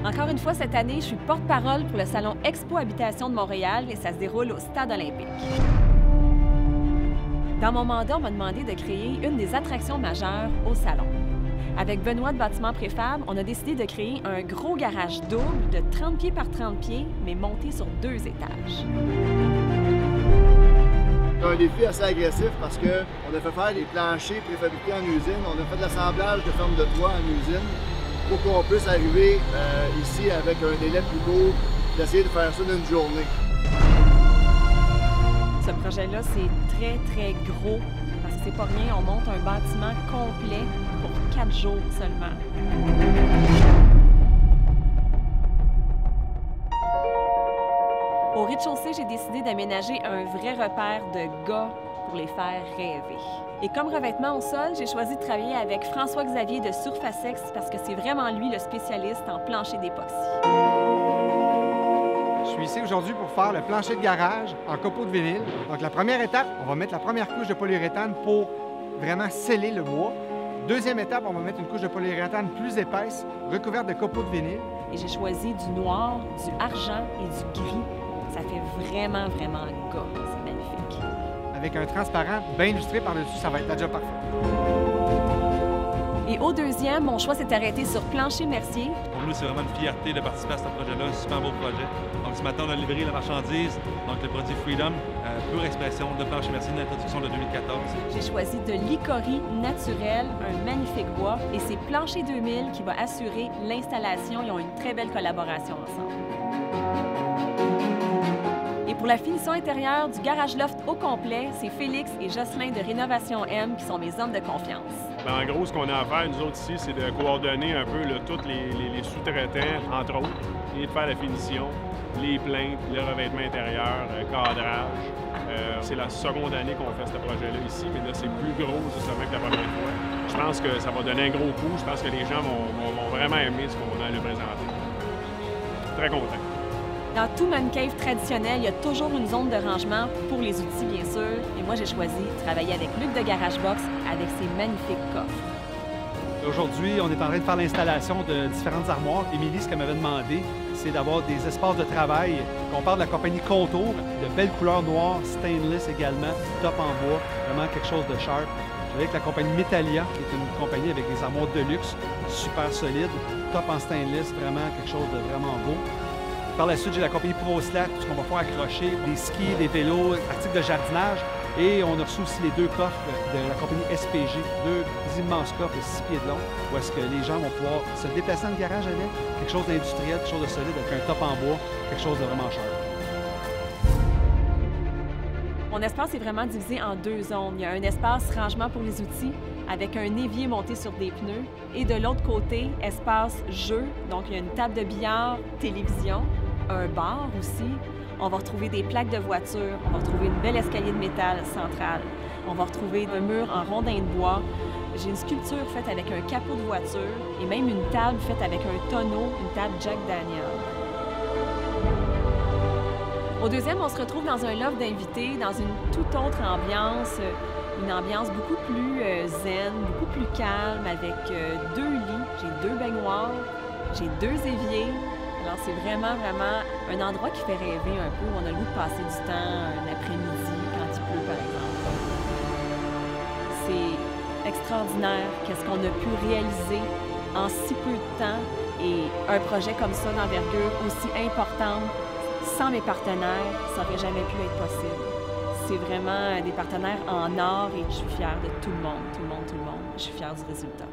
Encore une fois, cette année, je suis porte-parole pour le Salon Expo Habitation de Montréal et ça se déroule au Stade olympique. Dans mon mandat, on m'a demandé de créer une des attractions majeures au salon. Avec Benoît de Bâtiment Préfab, on a décidé de créer un gros garage double de 30 pieds par 30 pieds, mais monté sur 2 étages. C'est un défi assez agressif parce qu'on a fait faire des planchers préfabriqués en usine, on a fait de l'assemblage de formes de toit en usine pour qu'on puisse arriver ici avec un délai plus court, d'essayer de faire ça d'une journée. Ce projet-là, c'est très, très gros parce que c'est pas rien, on monte un bâtiment complet pour 4 jours seulement. Au rez-de-chaussée, j'ai décidé d'aménager un vrai repère de gars pour les faire rêver. Et comme revêtement au sol, j'ai choisi de travailler avec François-Xavier de Surfacex parce que c'est vraiment lui le spécialiste en plancher d'époxy. Je suis ici aujourd'hui pour faire le plancher de garage en copeaux de vinyle. Donc la première étape, on va mettre la première couche de polyuréthane pour vraiment sceller le bois. Deuxième étape, on va mettre une couche de polyuréthane plus épaisse, recouverte de copeaux de vinyle. Et j'ai choisi du noir, du argent et du gris. Ça fait vraiment, vraiment gars. C'est magnifique. Avec un transparent bien illustré par-dessus, ça va être la job parfaite. Et au deuxième, mon choix s'est arrêté sur Plancher Mercier. Pour nous, c'est vraiment une fierté de participer à ce projet-là, un super beau projet. Donc ce matin, on a livré la marchandise, donc le produit Freedom, pure expression de Plancher Mercier, une introduction de 2014. J'ai choisi de l'icorie naturel, un magnifique bois, et c'est Plancher 2000 qui va assurer l'installation. Ils ont une très belle collaboration ensemble. Et pour la finition intérieure du garage loft au complet, c'est Félix et Jocelyn de Rénovation M qui sont mes hommes de confiance. Bien, en gros, ce qu'on a à faire, nous autres ici, c'est de coordonner un peu là, tous les sous-traitants, entre autres, et de faire la finition, les plaintes, le revêtement intérieur, cadrage. C'est la seconde année qu'on fait ce projet-là ici, mais là, c'est plus gros justement que la première fois. Je pense que ça va donner un gros coup. Je pense que les gens vont vraiment aimer ce qu'on a à le présenter. Très content. Dans tout man cave traditionnel, il y a toujours une zone de rangement pour les outils, bien sûr. Et moi, j'ai choisi de travailler avec Luc de Garage Box avec ses magnifiques coffres. Aujourd'hui, on est en train de faire l'installation de différentes armoires. Émilie, ce qu'elle m'avait demandé, c'est d'avoir des espaces de travail. On parle de la compagnie Contour, de belles couleurs noires, stainless également, top en bois, vraiment quelque chose de sharp. Avec la compagnie Metalia, qui est une compagnie avec des armoires de luxe, super solides, top en stainless, vraiment quelque chose de vraiment beau. Par la suite, j'ai la compagnie ProSlat, où on va pouvoir accrocher des skis, des vélos, articles de jardinage. Et on a reçu aussi les 2 coffres de la compagnie SPG, 2 immenses coffres de 6 pieds de long, où est-ce que les gens vont pouvoir se déplacer dans le garage avec, quelque chose d'industriel, quelque chose de solide, avec un top en bois, quelque chose de vraiment cher. Mon espace est vraiment divisé en 2 zones. Il y a un espace rangement pour les outils, avec un évier monté sur des pneus. Et de l'autre côté, espace jeu. Donc, il y a une table de billard, télévision, un bar aussi. On va retrouver des plaques de voiture. On va retrouver une belle escalier de métal central. On va retrouver un mur en rondin de bois. J'ai une sculpture faite avec un capot de voiture et même une table faite avec un tonneau, une table Jack Daniel. Au deuxième, on se retrouve dans un loft d'invités, dans une toute autre ambiance. Une ambiance beaucoup plus zen, beaucoup plus calme, avec 2 lits, j'ai 2 baignoires, j'ai 2 éviers. Alors c'est vraiment, vraiment un endroit qui fait rêver un peu, où on a le goût de passer du temps un après-midi, quand il pleut par exemple. C'est extraordinaire qu'est-ce qu'on a pu réaliser en si peu de temps et un projet comme ça d'envergure aussi importante, sans mes partenaires, ça n'aurait jamais pu être possible. C'est vraiment des partenaires en or et je suis fière de tout le monde. Je suis fière du résultat.